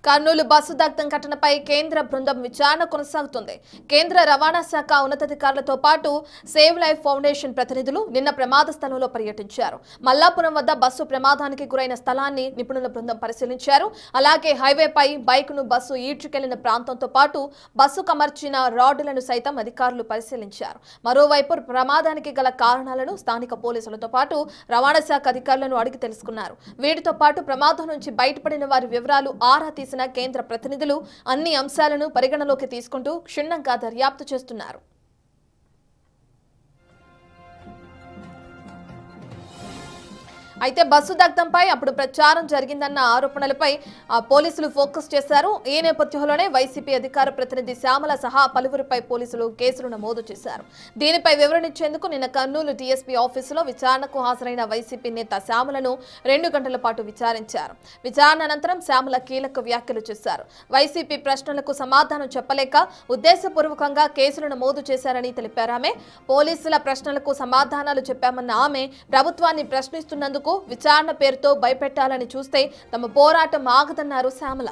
Kurnool bus దగ్ధం ఘటనపై కేంద్ర బృందం విచారణ కొనసాగుతుంది. కేంద్ర రవాణా శాఖ ఉన్నతాధికారులతో పాటు సేవ్ లైఫ్ ఫౌండేషన్ ప్రతినిధులు నిన్న ప్రమాద స్థలంలో పర్యటించారు. మల్లాపురం వద్ద బస్సు ప్రమాదానికి గురైన స్థలాన్ని నిపుణుల బృందం పరిశీలించారు. అలాగే హైవేపై బైక్ను బస్సు ఈడ్చుకెళ్లిన ప్రాంతంతో పాటు బస్సుకు అమర్చిన రాడ్లను సైతం అధికారులు పరిశీలించారు. మరోవైపు ప్రమాదానికి గల కారణాలను స్థానిక పోలీసులతో పాటు రవాణా శాఖ అధికారులను అడిగి తెలుసుకున్నారు. వీటితో పాటు ప్రమాదం నుంచి బయటపడిన వారి వివరాలు ఆరా తీసిన కేంద్ర ప్రతినిధులు అన్ని అంశాలను పరిగణలోకి తీసుకుంటూ క్షుణ్ణంగా దర్యాప్తు చేస్తున్నారు. అయితే బస్సు దగ్ధంపై అప్పుడు ప్రచారం జరిగిందన్న ఆరోపణలపై పోలీసులు ఫోకస్ చేశారు. ఈ నేపథ్యంలోనే వైసీపీ అధికార ప్రతినిధి శ్యామల సహా పలువురిపై పోలీసులు కేసులు నమోదు చేశారు. దీనిపై వివరణ ఇచ్చేందుకు నిన్న కర్నూలు డీఎస్పీ ఆఫీసులో విచారణకు హాజరైన వైసీపీ నేత శ్యామలను 2 గంటల పాటు విచారించారు. విచారణ అనంతరం శ్యామల కీలక వ్యాఖ్యలు చేశారు. వైసీపీ ప్రశ్నలకు సమాధానం చెప్పలేక ఉద్దేశపూర్వకంగా కేసులు నమోదు చేశారని తెలిపారు. ఆమె పోలీసుల ప్రశ్నలకు సమాధానాలు చెప్పామన్న ఆమె ప్రభుత్వాన్ని ప్రశ్నిస్తున్నందుకు విచారణ పేరుతో భయపెట్టాలని చూస్తే తమ పోరాటం ఆగదన్నారు శ్యామల.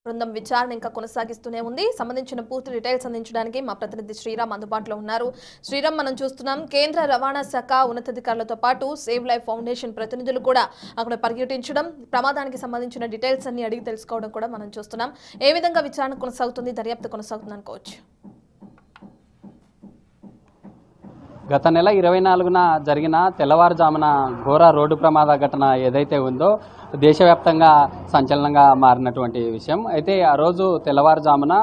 బృందం విచారణ ఇంకా కొనసాగిస్తూనే ఉంది. సంబంధించిన పూర్తి డీటెయిల్స్ అందించడానికి మా ప్రతినిధి శ్రీరామ్ అందుబాటులో ఉన్నారు. శ్రీరామ్, మనం చూస్తున్నాం కేంద్ర రవాణా శాఖ ఉన్నతాధికారులతో పాటు సేవ్ లైఫ్ ఫౌండేషన్ ప్రతినిధులు కూడా అక్కడ పర్యటించడం, ప్రమాదానికి సంబంధించిన డీటెయిల్స్ అన్ని అడిగి తెలుసుకోవడం కూడా మనం చూస్తున్నాం. ఏ విధంగా విచారణ కొనసాగుతుంది, దర్యాప్తు కొనసాగుతుంది అనుకోవచ్చు? గత నెల 24న జరిగిన తెల్లవారుజామున ఘోర రోడ్డు ప్రమాద ఘటన ఏదైతే ఉందో దేశవ్యాప్తంగా సంచలనంగా మారినటువంటి విషయం. అయితే ఆ రోజు తెల్లవారుజామున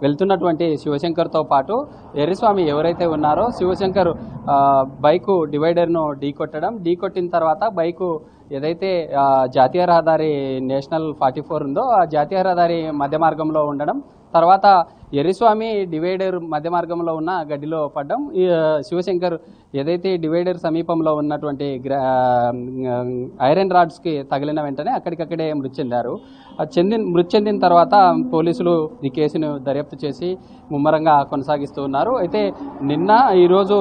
వెళ్తున్నటువంటి శివశంకర్తో పాటు ఎర్రిస్వామి ఎవరైతే ఉన్నారో శివశంకర్ బైకు డివైడర్ను ఢీకొట్టిన తర్వాత బైకు ఏదైతే జాతీయ రహదారి నేషనల్ 44 ఉందో ఆ జాతీయ రహదారి మధ్య మార్గంలో ఉండడం, తర్వాత ఎర్రిస్వామి డివైడర్ మధ్య మార్గంలో ఉన్న గడ్డిలో పడ్డం. శివశంకర్ ఏదైతే డివైడర్ సమీపంలో ఉన్నటువంటి ఐరన్ రాడ్స్కి తగిలిన వెంటనే అక్కడికక్కడే మృతి చెందారు. మృతి చెందిన తర్వాత పోలీసులు ఈ కేసును దర్యాప్తు చేసి ముమ్మరంగా కొనసాగిస్తూ ఉన్నారు. అయితే నిన్న, ఈరోజు,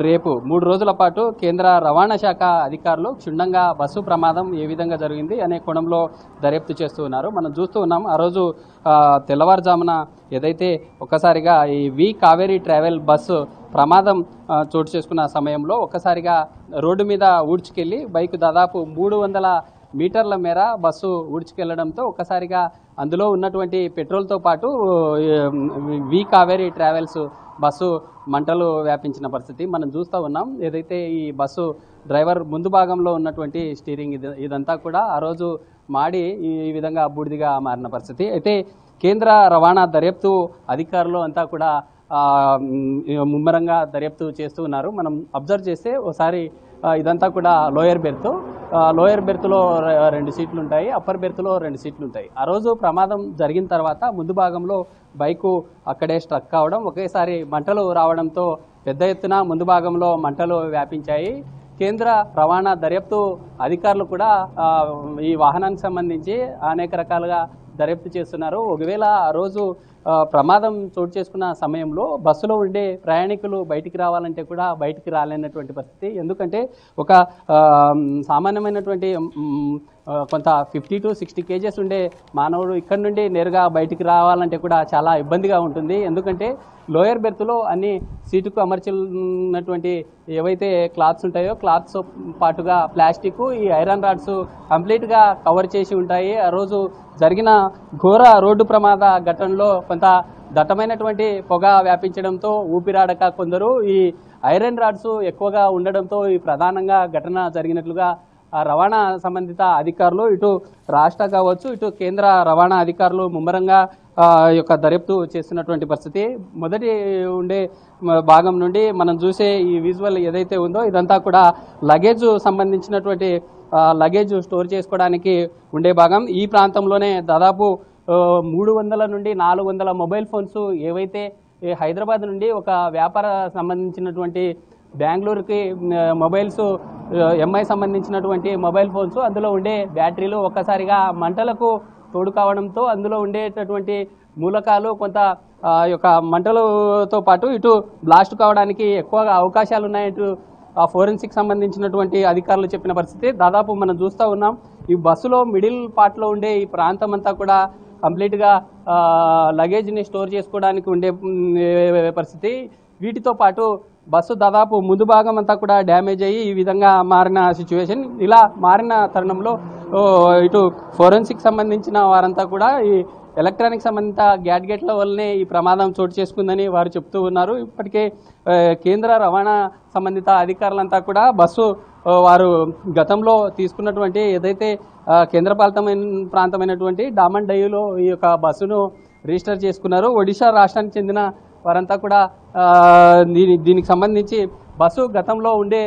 రేపు 3 రోజుల పాటు కేంద్ర రవాణా శాఖ అధికారులు క్షుణ్ణంగా బస్సు ప్రమాదం ఏ విధంగా జరిగింది అనే కోణంలో దర్యాప్తు చేస్తూ ఉన్నారు. మనం చూస్తూ ఉన్నాం ఆ రోజు తెల్లవారుజామున ఏదైతే ఒక్కసారిగా ఈ వి కావేరీ ట్రావెల్ బస్సు ప్రమాదం చోటు చేసుకున్న సమయంలో ఒక్కసారిగా రోడ్డు మీద ఊడ్చుకెళ్ళి బైక్ దాదాపు 300 మీటర్ల మేర బస్సు ఊడ్చుకెళ్లడంతో ఒక్కసారిగా అందులో ఉన్నటువంటి పెట్రోల్తో పాటు వి కావేరీ ట్రావెల్స్ బస్సు మంటలు వ్యాపించిన పరిస్థితి మనం చూస్తూ ఉన్నాం. ఏదైతే ఈ బస్సు డ్రైవర్ ముందు భాగంలో ఉన్నటువంటి స్టీరింగ్ ఇదంతా కూడా ఆ రోజు మాడి ఈ విధంగా బూడిదిగా మారిన పరిస్థితి. అయితే కేంద్ర రవాణా దర్యాప్తు అధికారులు అంతా కూడా ముమ్మరంగా దర్యాప్తు చేస్తూ ఉన్నారు. మనం అబ్జర్వ్ చేస్తే ఒకసారి ఇదంతా కూడా లోయర్ బెర్త్లో 2 సీట్లు ఉంటాయి, అప్పర్ బెర్త్లో 2 సీట్లు ఉంటాయి. ఆ రోజు ప్రమాదం జరిగిన తర్వాత ముందు భాగంలో బైకు అక్కడే స్ట్రక్ కావడం, ఒకేసారి మంటలు రావడంతో పెద్ద ఎత్తున ముందు భాగంలో మంటలు వ్యాపించాయి. కేంద్ర రవాణా దర్యాప్తు అధికారులు కూడా ఈ వాహనానికి సంబంధించి అనేక రకాలుగా దర్యాప్తు చేస్తున్నారు. ఒకవేళ ఆ రోజు ప్రమాదం చోటు చేసుకున్న సమయంలో బస్సులో ఉండే ప్రయాణికులు బయటికి రావాలంటే కూడా బయటికి రాలేనటువంటి పరిస్థితి. ఎందుకంటే ఒక సామాన్యమైనటువంటి కొంత 50 to 60 kgs ఉండే మానవుడు ఇక్కడ నుండి నేరుగా బయటికి రావాలంటే కూడా చాలా ఇబ్బందిగా ఉంటుంది. ఎందుకంటే లోయర్ బెర్త్లో అన్ని సీటుకు అమర్చినటువంటి ఏవైతే క్లాత్స్ ఉంటాయో క్లాత్స్తో పాటుగా ప్లాస్టిక్, ఈ ఐరన్ రాడ్స్ కంప్లీట్గా కవర్ చేసి ఉంటాయి. ఆ రోజు జరిగిన ఘోర రోడ్డు ప్రమాద ఘటనలో కొంత దట్టమైనటువంటి పొగ వ్యాపించడంతో ఊపిరాడక కొందరు ఈ ఐరన్ రాడ్స్ ఎక్కువగా ఉండడంతో ఈ ప్రధానంగా ఘటన జరిగినట్లుగా రవాణా సంబంధిత అధికారులు ఇటు రాష్ట్ర కావచ్చు ఇటు కేంద్ర రవాణా అధికారులు ముమ్మరంగా యొక్క దర్యాప్తు చేస్తున్నటువంటి పరిస్థితి. మొదటి ఉండే భాగం నుండి మనం చూసే ఈ విజువల్ ఏదైతే ఉందో ఇదంతా కూడా లగేజ్ సంబంధించినటువంటి లగేజ్ స్టోర్ చేసుకోవడానికి ఉండే భాగం. ఈ ప్రాంతంలోనే దాదాపు 300 నుండి 400 మొబైల్ ఫోన్స్ ఏవైతే హైదరాబాద్ నుండి ఒక వ్యాపార సంబంధించినటువంటి బెంగళూరుకి మొబైల్స్ ఎంఐ సంబంధించినటువంటి మొబైల్ ఫోన్స్, అందులో ఉండే బ్యాటరీలు ఒక్కసారిగా మంటలకు తోడు కావడంతో అందులో ఉండేటటువంటి మూలకాలు కొంత యొక్క మంటలతో పాటు ఇటు బ్లాస్ట్ కావడానికి ఎక్కువగా అవకాశాలు ఉన్నాయంటూ ఫోరెన్సిక్ సంబంధించినటువంటి అధికారులు చెప్పిన పరిస్థితి. దాదాపు మనం చూస్తూ ఉన్నాం, ఈ బస్సులో మిడిల్ పార్ట్లో ఉండే ఈ ప్రాంతం అంతా కూడా కంప్లీట్గా లగేజ్ని స్టోర్ చేసుకోవడానికి ఉండే పరిస్థితి. వీటితో పాటు బస్సు దాదాపు ముందు భాగం అంతా కూడా డ్యామేజ్ అయ్యి ఈ విధంగా మారిన సిచ్యువేషన్. ఇలా మారిన తరుణంలో ఇటు ఫోరెన్సిక్ సంబంధించిన వారంతా కూడా ఈ ఎలక్ట్రానిక్ సంబంధిత గ్యాడ్గెట్ల వల్లనే ఈ ప్రమాదం చోటు చేసుకుందని వారు చెప్తూ ఉన్నారు. ఇప్పటికే కేంద్ర రవాణా సంబంధిత అధికారులంతా కూడా బస్సు వారు గతంలో తీసుకున్నటువంటి ఏదైతే కేంద్రపాలితమైన ప్రాంతమైనటువంటి డామన్ డయ్యూలో ఈ యొక్క బస్సును రిజిస్టర్ చేసుకున్నారు. ఒడిశా రాష్ట్రానికి చెందిన వారంతా కూడా దీనికి సంబంధించి బస్సు గతంలో ఉండే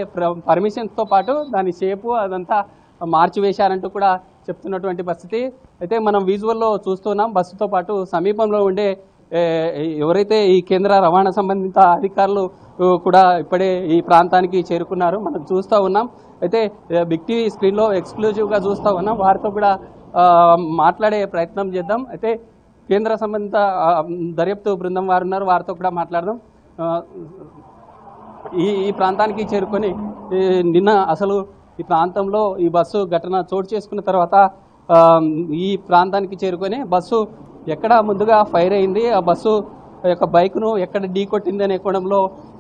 పర్మిషన్స్తో పాటు దాని షేపు అదంతా మార్చివేశారంటూ కూడా చెప్తున్నటువంటి పరిస్థితి. అయితే మనం విజువల్లో చూస్తున్నాం, బస్సుతో పాటు సమీపంలో ఉండే ఎవరైతే ఈ కేంద్ర రవాణా సంబంధిత అధికారులు కూడా ఇప్పుడే ఈ ప్రాంతానికి చేరుకున్నారు, మనం చూస్తూ ఉన్నాం. అయితే బిగ్ టీవీ స్క్రీన్లో ఎక్స్క్లూజివ్గా చూస్తూ ఉన్నాం, వారితో కూడా మాట్లాడే ప్రయత్నం చేద్దాం. అయితే కేంద్ర సంబంధిత దర్యాప్తు బృందం వారు ఉన్నారు, వారితో కూడా మాట్లాడదాం. ఈ ప్రాంతానికి చేరుకొని నిన్న అసలు ఈ ప్రాంతంలో ఈ బస్సు ఘటన చోటు చేసుకున్న తర్వాత ఈ ప్రాంతానికి చేరుకొని బస్సు ఎక్కడ ముందుగా ఫైర్ అయింది, ఆ బస్సు యొక్క బైక్ను ఎక్కడ ఢీ కొట్టింది అనే కోణంలో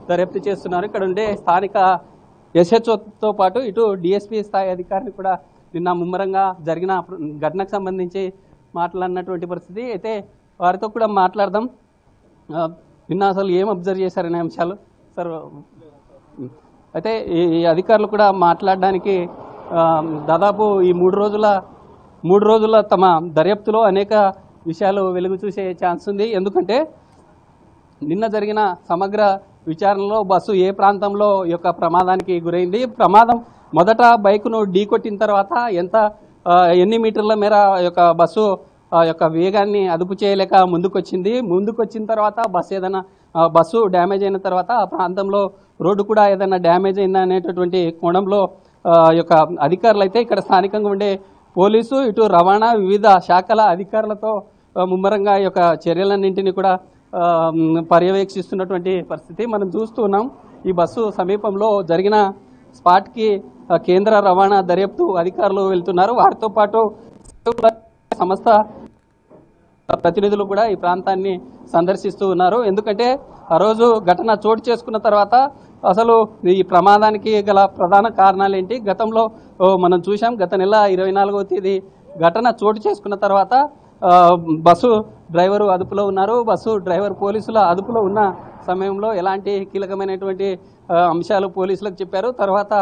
దర్యాప్తు చేస్తున్నారు. ఇక్కడ ఉండే స్థానిక ఎస్హెచ్ఓతో పాటు ఇటు డిఎస్పీ స్థాయి అధికారిని కూడా నిన్న ముమ్మరంగా జరిగిన ఘటనకు సంబంధించి మాట్లాడినటువంటి పరిస్థితి. అయితే వారితో కూడా మాట్లాడదాం. నిన్న అసలు ఏం అబ్జర్వ్ చేశారనే అంశాలు సార్. అయితే ఈ అధికారులు కూడా మాట్లాడడానికి దాదాపు ఈ మూడు రోజుల తమ దర్యాప్తులో అనేక విషయాలు వెలుగు చూసే ఛాన్స్ ఉంది. ఎందుకంటే నిన్న జరిగిన సమగ్ర విచారణలో బస్సు ఏ ప్రాంతంలో యొక్క ప్రమాదానికి గురైంది, ప్రమాదం మొదట బైకును ఢీ కొట్టిన తర్వాత ఎన్ని మీటర్ల మేర యొక్క బస్సు యొక్క వేగాన్ని అదుపు చేయలేక ముందుకొచ్చిన తర్వాత బస్సు డ్యామేజ్ అయిన తర్వాత ఆ ప్రాంతంలో రోడ్డు కూడా ఏదైనా డ్యామేజ్ అయిందా అనేటటువంటి కోణంలో యొక్క అధికారులు అయితే ఇక్కడ స్థానికంగా ఉండే పోలీసు ఇటు రవాణా వివిధ శాఖల అధికారులతో ముమ్మరంగా ఈ యొక్క చర్యలన్నింటినీ కూడా పర్యవేక్షిస్తున్నటువంటి పరిస్థితి మనం చూస్తూ ఉన్నాం. ఈ బస్సు సమీపంలో జరిగిన స్పాట్కి కేంద్ర రవాణా దర్యాప్తు అధికారులు వెళ్తున్నారు. వారితో పాటు సంస్థ ప్రతినిధులు కూడా ఈ ప్రాంతాన్ని సందర్శిస్తూ ఉన్నారు. ఎందుకంటే ఆ రోజు ఘటన చోటు చేసుకున్న తర్వాత అసలు ఈ ప్రమాదానికి గల ప్రధాన కారణాలు ఏంటి, గతంలో మనం చూసాం. గత నెల 24వ తేదీ ఘటన చోటు చేసుకున్న తర్వాత బస్సు డ్రైవరు అదుపులో ఉన్నారు. బస్సు డ్రైవర్ పోలీసుల అదుపులో ఉన్న సమయంలో ఎలాంటి కీలకమైనటువంటి అంశాలు పోలీసులకు చెప్పారు. తర్వాత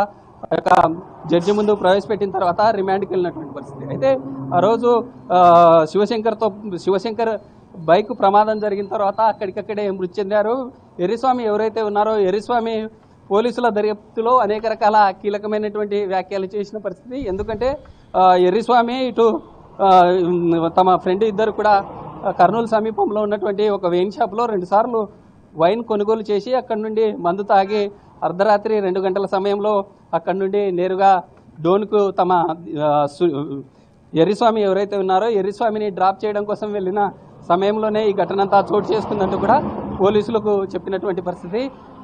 యొక్క జడ్జి ముందు ప్రవేశపెట్టిన తర్వాత రిమాండ్కి వెళ్ళినటువంటి పరిస్థితి. అయితే ఆ రోజు శివశంకర్ బైక్ ప్రమాదం జరిగిన తర్వాత అక్కడికక్కడే మృతి చెందారు. ఎర్రిస్వామి ఎవరైతే ఉన్నారో ఎర్రిస్వామి పోలీసుల దర్యాప్తులో అనేక రకాల కీలకమైనటువంటి వ్యాఖ్యలు చేసిన పరిస్థితి. ఎందుకంటే ఎర్రిస్వామి ఇటు తమ ఫ్రెండ్ ఇద్దరు కూడా కర్నూలు సమీపంలో ఉన్నటువంటి ఒక వైన్ షాప్లో 2 సార్లు వైన్ కొనుగోలు చేసి అక్కడి నుండి మందు తాగి అర్ధరాత్రి 2 గంటల సమయంలో అక్కడి నుండి నేరుగా డోన్కు తమ ఎర్రిస్వామి ఎవరైతే ఉన్నారో ఎర్రిస్వామిని డ్రాప్ చేయడం కోసం వెళ్ళిన సమయంలోనే ఈ ఘటన అంతా చోటు చేసుకుందంటూ కూడా పోలీసులకు చెప్పినటువంటి పరిస్థితి.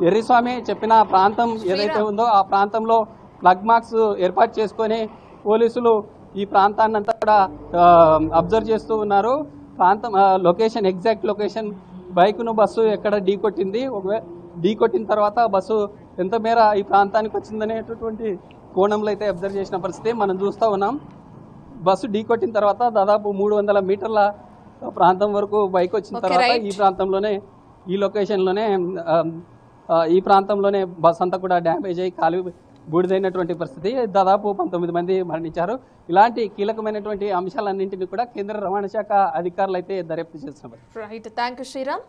ఎర్రిస్వామి చెప్పిన ప్రాంతం ఏదైతే ఉందో ఆ ప్రాంతంలో ప్లగ్ మార్క్స్ ఏర్పాటు చేసుకొని పోలీసులు ఈ ప్రాంతాన్ని అంతా కూడా అబ్జర్వ్ చేస్తూ ఉన్నారు. లొకేషన్, ఎగ్జాక్ట్ లొకేషన్, బైక్ను బస్సు ఎక్కడ ఢీ కొట్టింది, ఢీ కొట్టిన తర్వాత బస్సు ఎంత మేర ఈ ప్రాంతానికి వచ్చిందనేటటువంటి కోణంలో అయితే అబ్జర్వ్ చేసిన పరిస్థితి మనం చూస్తూ ఉన్నాం. బస్సు ఢీ కొట్టిన తర్వాత దాదాపు 300 మీటర్ల ప్రాంతం వరకు బైక్ వచ్చిన తర్వాత ఈ లొకేషన్లోనే ఈ ప్రాంతంలోనే బస్ అంతా కూడా డ్యామేజ్ అయ్యి కాలి బూడిదైనటువంటి పరిస్థితి. దాదాపు 19 మంది మరణించారు. ఇలాంటి కీలకమైనటువంటి అంశాలన్నింటినీ కూడా కేంద్ర రవాణా శాఖ అధికారులు అయితే దర్యాప్తు చేస్తున్నారు. Right, thank you Sriram.